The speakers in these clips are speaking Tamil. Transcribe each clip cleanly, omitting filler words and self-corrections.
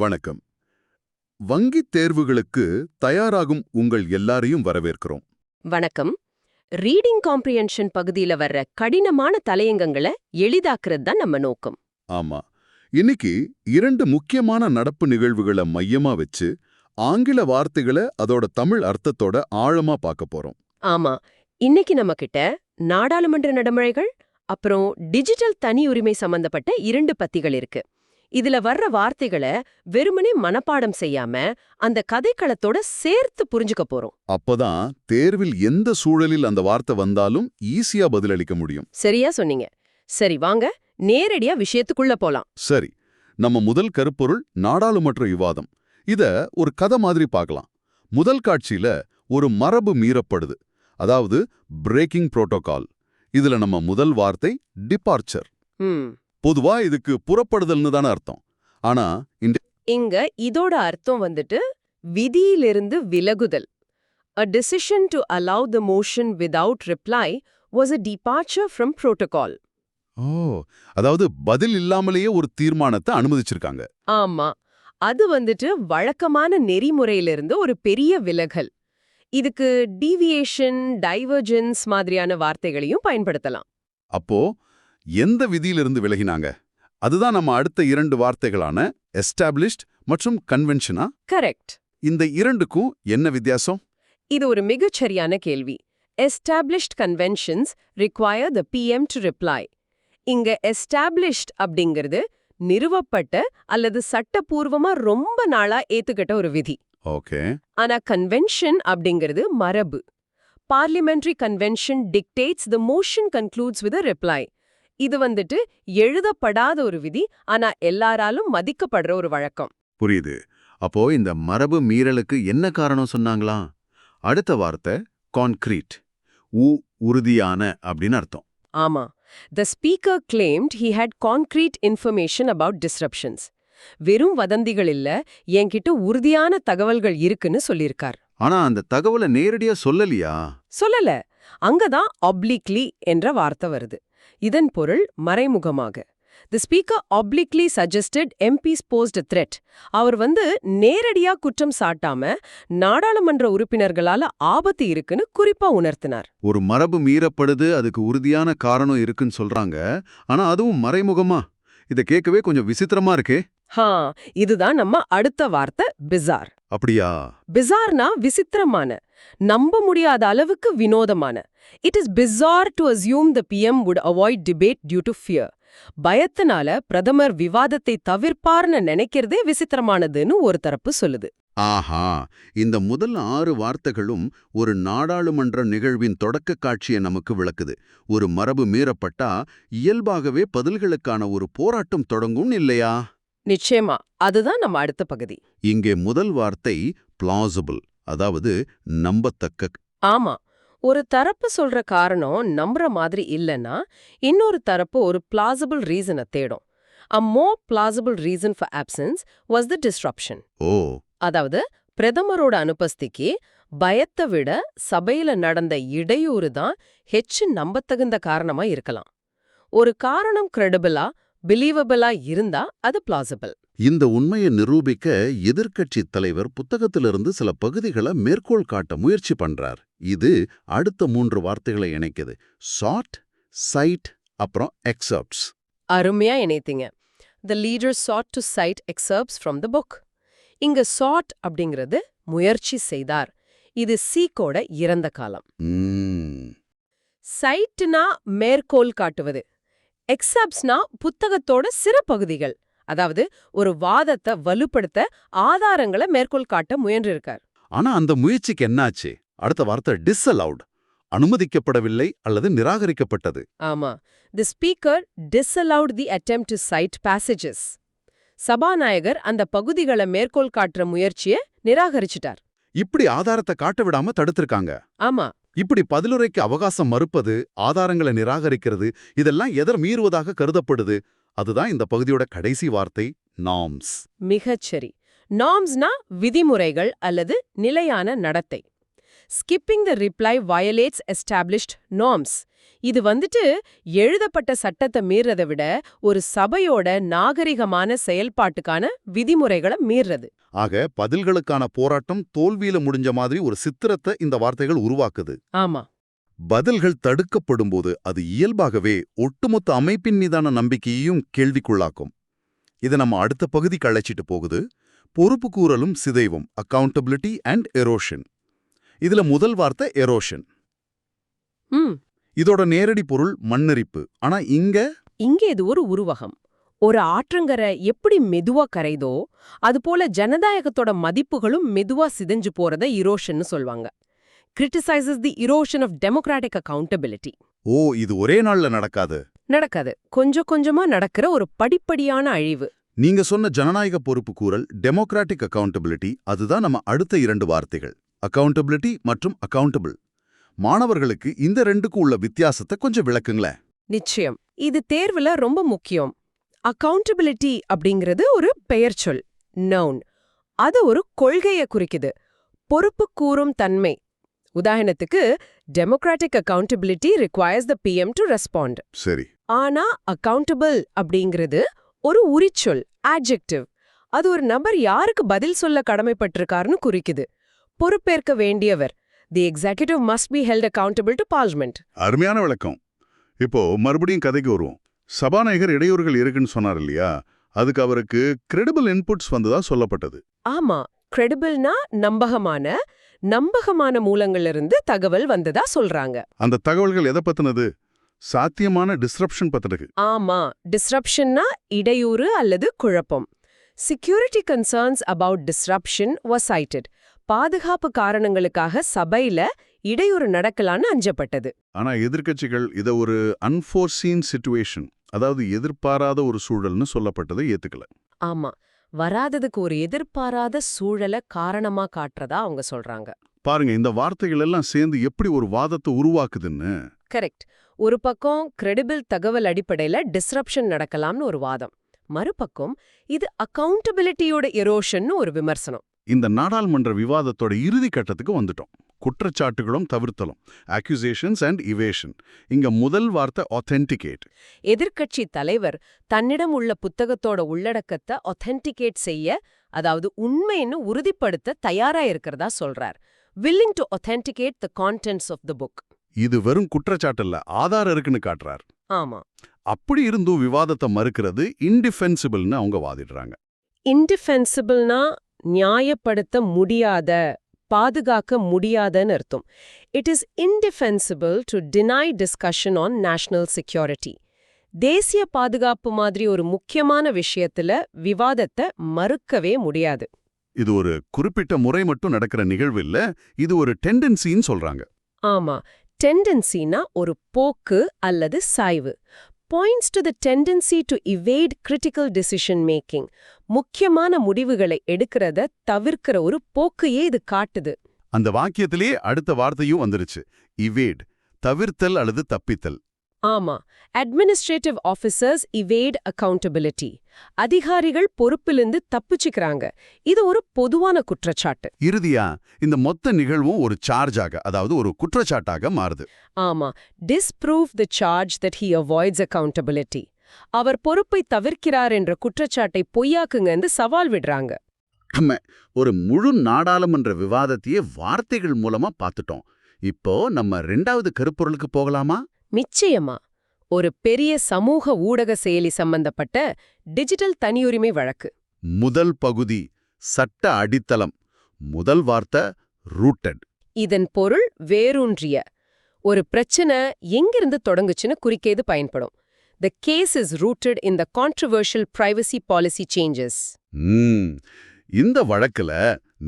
வணக்கம். வங்கித் தேர்வுகளுக்கு தயாராகும் உங்கள் எல்லாரையும் வரவேற்கிறோம். வணக்கம். ரீடிங் காம்ப்ரிஹென்ஷன் பகுதியில வர்ற கடினமான தலையங்கங்களை எளிதாக்குறது தான் நம்ம நோக்கம். ஆமா. இன்னைக்கு 2 முக்கியமான நடப்பு நிகழ்வுகளை மையமா வச்சு ஆங்கில வார்த்தைகளை அதோட தமிழ் அர்த்தத்தோட ஆழமா பார்க்க போறோம். ஆமா, இன்னைக்கு நம்ம கிட்ட நாடாளுமன்ற நடைமுறைகள் அப்புறம் டிஜிட்டல் தனி உரிமை சம்பந்தப்பட்ட 2 பத்திகள் இருக்கு. இதுல வர்ற வார்த்தைகளை வெறுமனே மனப்பாடம் செய்யாம அந்த கதைக்களத்தோட சேர்த்து புரிஞ்சுக்க போறோம். அப்பதான் தேர்வில் எந்த சூழலில் அந்த வார்த்தை வந்தாலும் ஈஸியா பதிலளிக்க முடியும். சரியா சொன்னீங்க. சரி, வாங்க நேரடியா விஷயத்துக்குள்ள போலாம். சரி, நம்ம முதல் கருப்பொருள் நாடாளுமன்ற விவாதம். இத ஒரு கதை மாதிரி பார்க்கலாம். முதல் காட்சியில ஒரு மரபு மீறப்படுது, அதாவது பிரேக்கிங் புரோட்டோகால். இதுல நம்ம முதல் வார்த்தை டிபார்ச்சர். பொதுவா இதுக்கு புறப்படுதல்னு தானே அர்த்தம். ஆனா இங்க இதோட அர்த்தம் வந்துட்டு விதியிலிருந்து விலகுதல். A decision to allow the motion without reply was a departure from protocol. அதாவது பதில் இல்லாமலேயே ஒரு தீர்மானத்தை அனுமதிச்சிருக்காங்க. ஆமா, அது வந்துட்டு வழக்கமான நெறிமுறையிலிருந்து ஒரு பெரிய விலகல். இதுக்கு டீவியேஷன், டைவர்ஜென்ஸ் மாதிரியான வார்த்தைகளையும் பயன்படுத்தலாம். அப்போ எந்த விதியிலிருந்து விலகினாங்க? அதுதான் நம்ம அடுத்த 2 வார்த்தைகளான எஸ்டாப்ளிஷ்ட் மற்றும் கன்வென்ஷனா? கரெக்ட். இந்த 2க்கும் என்ன வித்தியாசம்? இது ஒரு மிகச்சரியான கேள்வி. Established conventions require the PM to reply. இங்க எஸ்டாப்ளிஷ்ட் அப்படிங்கிறது நிறுவப்பட்ட அல்லது சட்டப்பூர்வமா ரொம்ப நாளா ஏத்துக்கிட்ட ஒரு விதி. ஓகே. ஆனா கன்வென்ஷன் அப்படிங்கிறது மரபு. Parliamentary convention dictates the motion concludes with a reply. இது வந்துட்டு எழுதப்படாத ஒரு விதி, ஆனா எல்லாராலும் மதிக்கப்படுற ஒரு வழக்கம். புரியுது. அப்போ இந்த மரபு மீறலுக்கு என்ன காரணம் சொன்னாங்களா? அடுத்த வார்த்தை கான்கிரீட். உறுதியான அப்படின்னு அர்த்தம். ஆமா. The speaker claimed he had concrete information about disruptions. வெறும் வதந்திகள் இல்ல, என்கிட்ட உறுதியான தகவல்கள் இருக்குன்னு சொல்லியிருக்கார். ஆனா அந்த தகவலை நேரடியா சொல்லலையா? சொல்லல. அங்கதான் obliquely என்ற வார்த்தை வருது. இதன் பொருள் மறைமுகமாக. The speaker obliquely suggested MPs posed a threat. அவர் நேரடியா குற்றம் சாட்டாம நாடாளுமன்ற உறுப்பினர்களால ஆபத்து இருக்குன்னு குறிப்பா உணர்த்தினார். ஒரு மரபு மீறப்படுது, அதுக்கு உறுதியான காரணம் இருக்குன்னு சொல்றாங்க. ஆனா அதுவும் மறைமுகமா? இத கேட்கவே கொஞ்சம் விசித்திரமா இருக்கே. இதுதான் நம்ம அடுத்த வார்த்தை பிசார். அப்படியா? பிசார்னா விசித்திரமான, நம்ப முடியாத அளவுக்கு வினோதமான. It is bizarre to assume the PM would avoid debate due to fear. பயத்தினால பிரதமர் விவாதத்தை தவிர்ப்பார்னு நினைக்கிறதே விசித்திரமானதுன்னு ஒரு தரப்பு சொல்லுது. ஆஹா, இந்த முதல் 6 வார்த்தைகளும் ஒரு நாடாளுமன்ற நிகழ்வின் தொடக்க காட்சியை நமக்கு விளக்குது. ஒரு மரபு மீறப்பட்டா இயல்பாகவே பதில்களுக்கான ஒரு போராட்டம் தொடங்கும் இல்லையா? நிச்சயமா, அதுதான் நம்ம அடுத்த பகுதி. இங்கே முதல் வார்த்தை பிளாசிபிள், அதாவது நம்பத்தக்க. ஆமா, ஒரு தரப்பு சொல்ற காரணம் நம்புற மாதிரி இல்லைன்னா இன்னொரு தரப்பு ஒரு plausible reason தேடும். A more plausible reason for absence was the disruption. அதாவது பிரதமரோட அனுபஸ்திக்கு பயத்தை விட சபையில நடந்த இடையூறு தான் நம்பத்தகுந்த காரணமா இருக்கலாம். ஒரு காரணம் கிரெடிபிளா, பிலீவபிளா இருந்தா அது plausible. இந்த உண்மையை நிரூபிக்க எதிர்க்கட்சி தலைவர் புத்தகத்திலிருந்து சில பகுதிகளை மேற்கோள் காட்ட முயற்சி பண்றார். இது அடுத்த 3 வார்த்தைகளை இணைக்குது. சார்ட், சைட், அப்புறம் எக்ஸர்ப்ட்ஸ். அருமையா இணைத்தீங்க. The leader sought to cite excerpts from the book. இங்க sought அப்படிங்கிறது முயற்சி செய்தார். இது சீக்கோட இறந்த காலம். சைட்னா மேற்கோள் காட்டுவது, எக்ஸர்ப்ட்ஸ்னா புத்தகத்தோட சிறு பகுதிகள். அதாவது ஒரு வாதத்தை வலுப்படுத்த ஆதாரங்களை மேற்கோள் காட்ட முயன்றிருக்கார். ஆனா அந்த முயற்சிக்கு என்னாச்சு? அடுத்த வார்த்தை டிஸ்அலவுட், அனுமதிக்கப்படவில்லை அல்லது நிராகரிக்கப்பட்டது. ஆமா, தி speaker disallowed the attempt to cite passages. சபாநாயகர் அந்த பகுதிகளை மேற்கோள் காட்டுற முயற்சியை நிராகரிச்சிட்டார். இப்படி ஆதாரத்தை காட்ட விடாம தடுத்திருக்காங்க. ஆமா, இப்படி பதிலுரைக்கு அவகாசம் மறுப்பது, ஆதாரங்களை நிராகரிக்கிறது, இதெல்லாம் எதர் மீறுவதாக கருதப்படுது. அதுதான் இந்த பகுதியோட கடைசி வார்த்தை நார்ம்ஸ். மிகச்சரி. நார்ம்ஸ்னா விதிமுறைகள் அல்லது நிலையான நடத்தை. ஸ்கிப்பிங் த ரிப்ளை வயலேட்ஸ் எஸ்டாப்ளிஷ்ட் நார்ம்ஸ். இது வந்துட்டு எழுதப்பட்ட சட்டத்தை மீறதை விட ஒரு சபையோட நாகரிகமான செயல்பாட்டுக்கான விதிமுறைகளை மீறது. ஆக பதில்களுக்கான போராட்டம் தோல்வியில முடிஞ்ச மாதிரி ஒரு சித்திரத்தை இந்த வார்த்தைகள் உருவாக்குது. ஆமா, பதில்கள் தடுக்கப்படும்போது அது இயல்பாகவே ஒட்டுமொத்த அமைப்பின் மீதான நம்பிக்கையையும் கேள்விக்குள்ளாக்கும். இதை நம்ம அடுத்த பகுதிக்கு அழைச்சிட்டு போகுது. பொறுப்புக்கூறலும் சிதைவும், அக்கவுண்டபிலிட்டி அண்ட் எரோஷன். இதுல முதல் வார்த்தை எரோஷன். இதோட நேரடி பொருள் மண்ணரிப்பு. ஆனா இங்கே இது ஒரு உருவகம். ஒரு ஆற்றங்கரை எப்படி மெதுவா கரைதோ அதுபோல ஜனநாயகத்தோட மதிப்புகளும் மெதுவா சிதைஞ்சு போறத இரோஷன்னு சொல்வாங்க. Criticises the erosion of democratic accountability. இது ஒரே நாள்ல நடக்காது. கொஞ்சம் கொஞ்சமா நடக்கிற ஒரு படிப்படியான அழிவு. நீங்க சொன்ன ஜனநாயக பொறுப்புக்கூறல், டெமோக்ராட்டிக் அக்கவுண்டபிலிட்டி, அதுதான் நம்ம அடுத்த 2 வார்த்தைகள். அக்கவுண்டபிலிட்டி மற்றும் அக்கவுண்டபிள். மாணவர்களுக்கு இந்த ரெண்டுக்கும் உள்ள வித்தியாசத்தை கொஞ்சம் விளக்குங்களேன். நிச்சயம், இது தேர்வுல ரொம்ப முக்கியம். அக்கவுண்டபிலிட்டி அப்படிங்கிறது ஒரு பெயர்ச்சொல், நவுன். அது ஒரு கொள்கையை குறிக்குது, பொறுப்பு கூறும் தன்மை. உதாரணத்துக்கு, democratic accountability requires the PM to respond. சரி. ஆனா அக்கவுண்டபிள் அப்படிங்கிறது ஒரு உரிச்சொல், ஆட்ஜெக்டிவ். அது ஒரு நபர் யாருக்கு பதில் சொல்ல கடமைப்பட்டிருக்காருன்னு குறிக்குது. பொறுப்பேற்க வேண்டியவர். The executive must be held accountable to parliament. அருமையான விளக்கம். இப்போ மறுபடியும் கதைக்கு வருவோம். சபாநாயகர் இடையூறுகள் இருக்குன்னு சொன்னார் இல்லையா? அதுக்கு அவருக்கு கிரெடிபிள் இன்புட்ஸ் வந்ததா சொல்லப்பட்டது. ஆமா, கிரெடிபிள்னா நம்பகமான மூலங்கள்ல இருந்து தகவல் வந்ததா சொல்றாங்க. அந்த தகவல்கள் எதை பத்தினது? சாத்தியமான டிஸ்ரப்ஷன் பத்தினது. ஆமா, டிஸ்ரப்ஷன்னா இடையூறு அல்லது குழப்பம். Security concerns about disruption was cited. பாதுகாப்பு காரணங்களுக்காக சபையில இடையூறு நடக்கலான்னு அஞ்சப்பட்டது. ஆனா எதிர்க்கட்சிகள் இத ஒரு அன்ஃபோர்சீன் சிச்சுவேஷன், அதாவது எதிர்பாராத ஒரு சூழல்னு சொல்லப்பட்டதை ஏத்துக்கல. ஆமா, வராததுக்கு ஒரு எதிர்பாராத சூழலை காரணமா காட்டுறதா அவங்க சொல்றாங்க. பாருங்க, இந்த வார்த்தைகள் எல்லாம் சேர்ந்து எப்படி ஒரு வாதத்தை உருவாக்குதுன்னு. கரெக்ட். ஒரு பக்கம் கிரெடிபிள் தகவல் அடிப்படையில டிஸ்ரப்ஷன் நடக்கலாம்னு ஒரு வாதம், மறுபக்கம் இது அக்கவுண்டபிலிட்டியோட எரோஷன் ஒரு விமர்சனம். இந்த நாடாளுமன்ற விவாதத்தோட இறுதி கட்டத்துக்கு வந்துட்டோம். குற்றச்சாட்டுகளும் தவிர்த்தலும், அக்யூசேஷன்ஸ் அண்ட் இவேஷன். இங்க முதல் வார்த்தை ஆத்தென்டிகேட். எதிர்க்கட்சி தலைவர் தன்னிடம் உள்ள புத்தகத்தோட உள்ளடக்கத்தை ஆத்தென்டிகேட் செய்ய, அதாவது உண்மைன்னு உறுதிப்படுத்த தயாரா இருக்கிறதா சொல்றார். willing to authenticate the contents of the book. இது வெறும் குற்றச்சாட்டல்ல, ஆதாரம் இருக்குன்னு காட்டுறார். ஆமா. அப்படி இருந்தும் விவாதத்தை மறுக்கிறது இன்டிஃபென்சிபிள்னு அவங்க வாதிடுறாங்க. இன்டிஃபென்சிபிள்னா நியாயப்படுத்த முடியாத, பாதுகாக்க முடியாதன்னு அர்த்தம். It is இன்டிஃபென்சிபிள் to deny discussion on national security. தேசிய பாதுகாப்பு மாதிரி ஒரு முக்கியமான விஷயத்துல விவாதத்தை மறுக்கவே முடியாது. இது ஒரு குறிப்பிட்ட முறை மட்டும் நடக்கிற நிகழ்வு இல்ல, இது ஒரு டெண்டன்சின்னு சொல்றாங்க. ஆமா, டெண்டன்சினா ஒரு போக்கு அல்லது சாய்வு. points to the tendency to evade critical decision making. முக்கியமான முடிவுகளை எடுக்கிறத தவிர்க்கிற ஒரு போக்கையே இது காட்டுது. அந்த வாக்கியத்திலே அடுத்த வார்த்தையும் வந்துருச்சு, evade, தவிர்த்தல் அல்லது தப்பித்தல். ஆமா, அட்மினிஸ்ட்ரேட்டிவ் ஆஃபீசர்ஸ் evade accountability. அதிகாரிகள் பொறுப்பிலிருந்து தப்பிச்சுக்கிறாங்க. இது ஒரு பொதுவான குற்றச்சாட்டு. இறுதியா இந்த மொத்த நிகழ்வும் ஒரு சார்ஜாக, அதாவது ஒரு குற்றச்சாட்டாக மாறுது. ஆமா, disprove the charge that he avoids accountability. அவர் பொறுப்பை தவிர்க்கிறார் என்ற குற்றச்சாட்டை பொய்யாக்குங்கன்னு சவால் விடுறாங்க. ஒரு முழு நாடாளுமன்ற விவாதத்தையே வார்த்தைகள் மூலமா பார்த்துட்டோம். இப்போ நம்ம 2வது கருப்பொருளுக்கு போகலாமா? நிச்சயமா. ஒரு பெரிய சமூக ஊடக செயலி சம்பந்தப்பட்ட டிஜிட்டல் தனியுரிமை வழக்கு. முதல் பகுதி சட்ட அடித்தளம். முதல் வார்த்தை ரூட்டட். இதன் பொருள் வேரூன்றிய. ஒரு பிரச்சனை எங்கிருந்து தொடங்குச்சுன்னு குறிக்க இது பயன்படும். The case is rooted in the controversial privacy policy changes. இந்த வழக்குல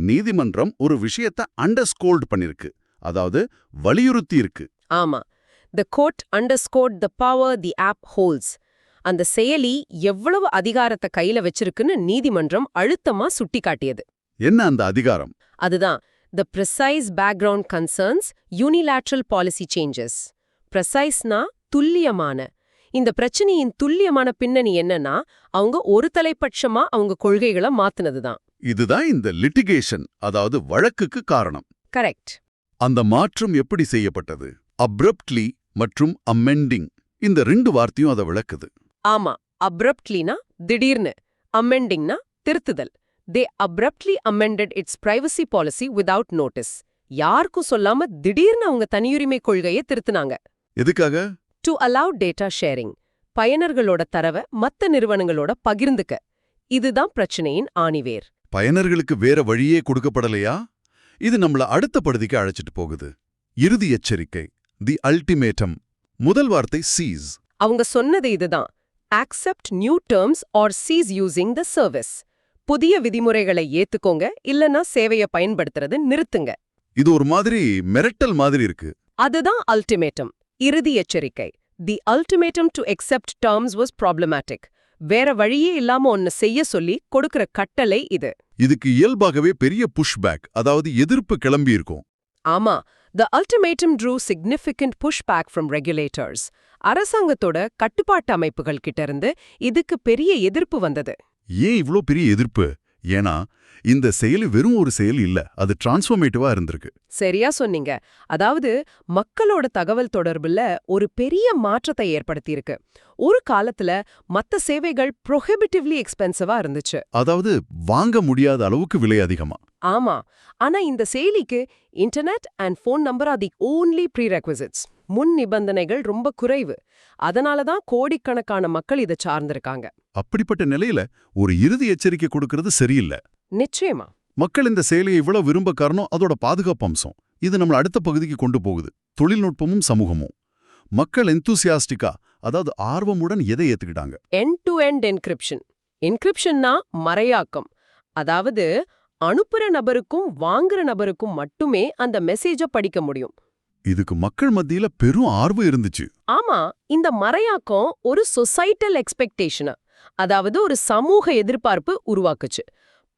நீதிமன்றம் ஒரு விஷயத்தை அண்டர்ஸ்கோர்ட் பண்ணிருக்கு, அதாவது வலியுறுத்தி இருக்கு. ஆமா, the court underscored the power the app holds. அந்த செயலி எவ்வளவு அதிகாரத்தை கையில வச்சிருக்குன்னு நீதிமன்றம் அழுத்தமா சுட்டிக்காட்டியது. என்ன அந்த அதிகாரம்? அதுதான் the precise background concerns unilateral policy changes. Preciseனா துல்லியமான. இந்த பிரச்சனையின் துல்லியமான பின்னணி என்னன்னா, அவங்க ஒரு தலைப்பட்சமா அவங்க கொள்கைகளை மாத்துனதுதான். இதுதான் இந்த லிட்டிகேஷன், அதாவது வழக்குக்கு காரணம். கரெக்ட். அந்த மாற்றம் எப்படி செய்யப்பட்டது? அப்ரப்ட்லி, மற்றும் அமெண்டிங் இந்த 2 வார்த்தையும் அதை விளக்குது. ஆமா, அப்ரப்ட்லினா திடீர்னு, அமெண்டிங்னா திருத்துதல். தே abruptly amended its privacy policy without notice. யாருக்கும் சொல்லாம திடீர்னு அவங்க தனியுரிமை கொள்கையை திருத்துனாங்க. எதுக்காக? To allow data sharing. பயனர்களோட தரவை மத்த நிறுவனங்களோட பகிர்ந்துக்க. இதுதான் பிரச்சனையின் ஆணிவேர். பயனர்களுக்கு வேற வழியே கொடுக்கப்படலையா? இது நம்மள அடுத்த படுதிக்கு அழைச்சிட்டு போகுது. இறுதி எச்சரிக்கை, தி அல்டிமேட்டம். முதல் வார்த்தை சீஸ். அவங்க சொன்னது இதுதான். accept new terms or cease using the service. புதிய விதிமுறைகளை ஏத்துக்கோங்க, இல்லனா சேவையை பயன்படுத்துறது நிறுத்துங்க. இது ஒரு மாதிரி மிரட்டல் மாதிரி இருக்கு. அதுதான் அல்டிமேட்டம், இறுதி எச்சரிக்கை. The ultimatum to accept terms was problematic. வேற வழியே இல்லாம ஒன்னு செய்ய சொல்லி கொடுக்கிற கட்டளை இது. இதுக்கு இயல்பாகவே பெரிய புஷ்பேக், அதாவது எதிர்ப்பு கிளம்பி இருக்கும். ஆமா, the ultimatum drew significant pushback from regulators. அரசாங்கத்தோட கட்டுப்பாட்டு அமைப்புகள் கிட்ட இருந்து இதுக்கு பெரிய எதிர்ப்பு வந்தது. ஏன் இவ்ளோ பெரிய எதிர்ப்பு? ஏன்னா இந்த செயல் வெறும் ஒரு செயல் இல்ல, அது டிரான்ஸ்ஃபர்மேட்டிவா இருந்திருக்கு. சரியா சொன்னீங்க. அதாவது மக்களோட தகவல் தொடர்புல ஒரு பெரிய மாற்றத்தை ஏற்படுத்தியிருக்கு. ஒரு காலத்துல மத்த சேவைகள் prohibitively எக்ஸ்பென்சிவா இருந்துச்சு. அதாவது வாங்க முடியாத அளவுக்கு விலை அதிகமா. ஆமா, ஆனா இந்த செயலிக்கு internet and phone number are the only prerequisites. முன் நிபந்தனைகள் ரொம்ப குறைவு. அதனால தான் கோடிக்கணக்கான மக்கள் இதை சார்ந்திருக்காங்க. அப்படிப்பட்ட நிலையில ஒரு இறுதி எச்சரிக்கை கொடுக்கறது சரியில்லை. நிச்சயமா. மக்கள் இந்த செயலியை இவ்வளவு விரும்ப காரணம் அதோட பாதுகாப்பு அம்சம். இது நம்மள அடுத்த பகுதிக்கு கொண்டு போகுது. தொழில்நுட்பமும் சமூகமும். மக்கள் எந்தூசியாஸ்டிக்கா, அதாவது ஆர்வமுடன் எதை ஏத்துக்கிட்டாங்க? End to end encryption. என்கிரிப்ஷன்னா மறையாக்கம். அதாவது அனுப்புற நபருக்கும் வாங்குற நபருக்கும் மட்டுமே அந்த மெசேஜ படிக்க முடியும். இதுக்கு மக்கள் மத்தியில பெரும் ஆர்வம் இருந்துச்சு. ஆமா, இந்த மறையாக்கம் ஒரு சொசைட்டல் எக்ஸ்பெக்டேஷன், அதாவது ஒரு சமூக எதிர்பார்ப்பு உருவாக்குச்சு.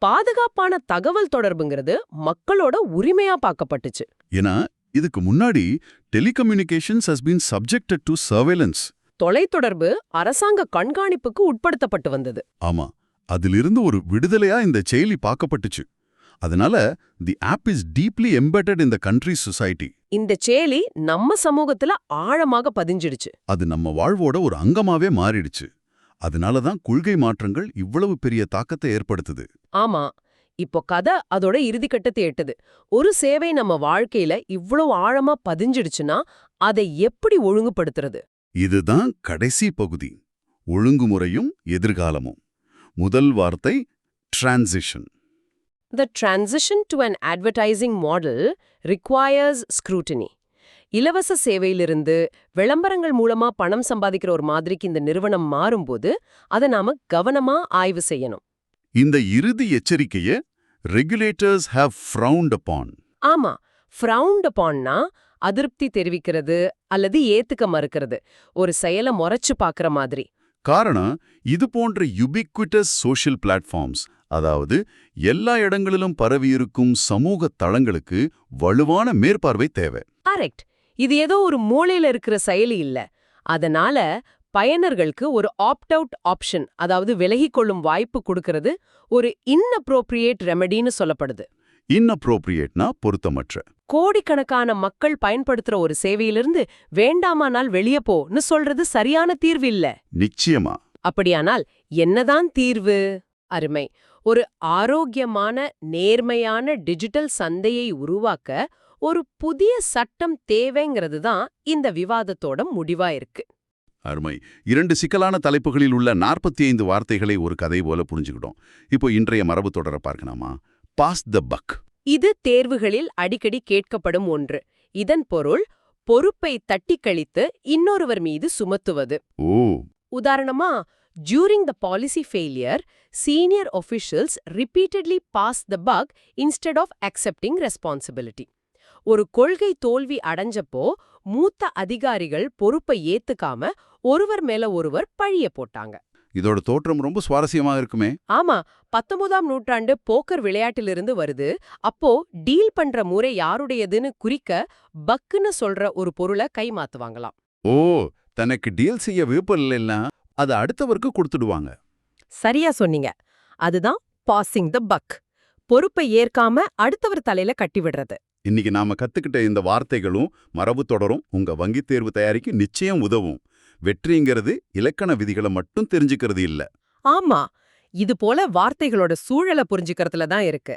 பாதுகாப்பான தகவல் தொடர்புங்கிறது மக்களோட உரிமையா பார்க்கப்பட்டுச்சு. ஏன்னா இதுக்கு முன்னாடி telecommunications has been subjected to surveillance. தொலைத்தொடர்பு அரசாங்க கண்காணிப்புக்கு உட்படுத்தப்பட்டு வந்தது. ஆமா, அதிலிருந்து ஒரு விடுதலையா இந்த செயலி பார்க்கப்பட்டுச்சு. அதனால the app is deeply embedded in the country's society. இந்த செயலி நம்ம சமூகத்துல ஆழமாக பதிஞ்சிடுச்சு. அது நம்ம வாழ்வோட ஒரு அங்கமாவே மாறிடுச்சு. அதனால தான் கொள்கை மாற்றங்கள் இவ்வளவு பெரிய தாக்கத்தை ஏற்படுத்துது. ஆமா, இப்போ கதை அதோட இறுதிக்கட்டத்தை எட்டுது. ஒரு சேவை நம்ம வாழ்க்கையில இவ்வளவு ஆழமா பதிஞ்சிடுச்சுன்னா அதை எப்படி ஒழுங்குபடுத்துறது? இதுதான் கடைசி பகுதி, ஒழுங்குமுறையும் எதிர்காலமும். முதல் வார்த்தை transition. The transition to an advertising model requires scrutiny. இலவச சேவையிலிருந்து விளம்பரங்கள் மூலமா பணம் சம்பாதிக்கிற ஒரு மாதிரிக்கு இந்த நிறுவனம் மாறும்போது அதை நாம கவனமா ஆய்வு செய்யணும். இந்த இறுதி எச்சரிக்கையை ரெகுலேட்டர்ஸ் have frowned upon. ஆமா, frowned uponனா அதிருப்தி தெரிவிக்கிறது அல்லது ஏத்துக்க மறுக்கிறது, ஒரு செயலை முறைச்சு பார்க்கற மாதிரி. காரணம், இது போன்ற யுபிக்விட்டஸ் சோஷியல் பிளாட்ஃபார்ம்ஸ், அதாவது எல்லா இடங்களிலும் பரவியிருக்கும் சமூக தளங்களுக்கு வலுவான மேற்பார்வை தேவை. கரெக்ட். இது ஏதோ ஒரு மூலையில இருக்கிற செயலி இல்ல. அதனால பயனர்களுக்கு ஒரு ஆப்ட் அவுட் ஆப்ஷன், அதாவது விலகிக் கொள்ளும் வாய்ப்பு கொடுக்கிறது ஒரு inappropriate ரெமெடின்னு சொல்லப்படுது. inappropriateனா பொருத்தமற்ற. கோடிக்கணக்கான மக்கள் பயன்படுத்துற ஒரு சேவையிலிருந்து வேண்டாமானால் வெளியே போன்னு சொல்றது சரியான தீர்வு இல்ல. நிச்சயமா. அப்படியானால் என்னதான் தீர்வு? அருமை. ஒரு ஆரோக்கியமான நேர்மையான டிஜிட்டல் சந்தையை உருவாக்க ஒரு புதிய சட்டம் தேவைங்கிறது தான் இந்த விவாதத்தோட முடிவா இருக்கு. அருமை. 2 சிக்கலான தலைப்புகளில் உள்ள 45 வார்த்தைகளை ஒரு கதை போல புரிஞ்சுக்கிட்டோம். இப்போ இன்றைய மரபு தொடர பார்க்கலாமா? பாஸ் த பக். இது தேர்வுகளில் அடிக்கடி கேட்கப்படும் ஒன்று. இதன் பொருள் பொறுப்பை தட்டி கழித்து இன்னொருவர் மீது சுமத்துவது. ஓ. உதாரணமா, during the policy failure, senior officials repeatedly passed the buck instead of accepting responsibility. ஒரு கொள்கை தோல்வி அடைஞ்சப்போ மூத்த அதிகாரிகள் பொறுப்பை ஏத்துக்காம ஒருவர் மேல ஒருவர் பழிய போட்டாங்க. இதோட தோற்றம் ரொம்ப சுவாரஸ்யமா இருக்குமே. ஆமா, 19ஆம் நூற்றாண்டு போக்கர் விளையாட்டிலிருந்து வருது. அப்போ டீல் பண்ற முறை யாருடையதுன்னு குறிக்க பக்குன்னு சொல்ற ஒரு பொருளை கைமாத்துவாங்களாம். ஓ, தனக்கு டீல் செய்ய விருப்பம் இல்லைன்னா அதை அடுத்தவருக்கு கொடுத்துடுவாங்க. சரியா சொன்னீங்க. அதுதான் பாசிங் த பக். பொறுப்பை ஏற்காம அடுத்தவர் தலையில கட்டி விடுறது. இன்னைக்கு நாம கத்துக்கிட்ட இந்த வார்த்தைகளும் மரபு தொடரும் உங்க வங்கித் தேர்வு தயாரிக்க நிச்சயம் உதவும். வெற்றிங்கிறது இலக்கண விதிகளை மட்டும் தெரிஞ்சுக்கிறது இல்ல. ஆமா, இது போல வார்த்தைகளோட சூழலை புரிஞ்சுக்கிறதுல தான் இருக்கு.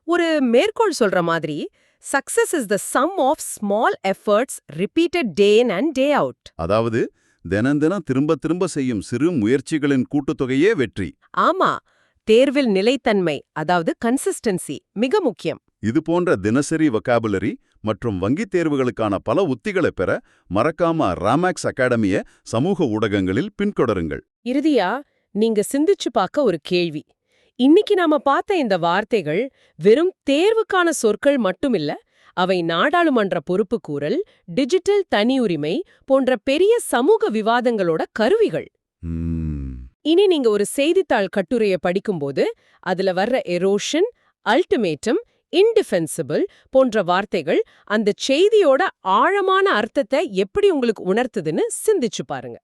ஒரு மேற்கோள் சொல்ற மாதிரி success is the sum of small efforts repeated day in and day out. அதாவது தினம் தினம் திரும்ப திரும்ப செய்யும் சிறு முயற்சிகளின் கூட்டுத்தொகையே வெற்றி. ஆமா, தேர்வில் நிலைத்தன்மை அதாவது கன்சிஸ்டன்சி மிக முக்கியம். இது போன்ற தினசரி வொக்காபுலரி மற்றும் வங்கித் தேர்வுகளுக்கான பல உத்திகளை பெற மறக்காம ராமேக்ஸ் அகாடமிய சமூக ஊடகங்களில் பின்தொடருங்கள். இறுதியா நீங்க சிந்திச்சு பார்க்க ஒரு கேள்வி. இன்னைக்கு நாம பார்த்த இந்த வார்த்தைகள் வெறும் தேர்வுக்கான சொற்கள் மட்டுமில்ல, அவை நாடாளுமன்ற பொறுப்புக்கூறல், டிஜிட்டல் தனியுரிமை போன்ற பெரிய சமூக விவாதங்களோட கருவிகள். இனி நீங்க ஒரு செய்தித்தாள் கட்டுரையை படிக்கும்போது அதுல வர்ற எரோஷன், அல்டிமேட்டம், இன்டிஃபென்சிபிள் போன்ற வார்த்தைகள் அந்த செய்தியோட ஆழமான அர்த்தத்தை எப்படி உங்களுக்கு உணர்த்துதுன்னு சிந்திச்சு பாருங்க.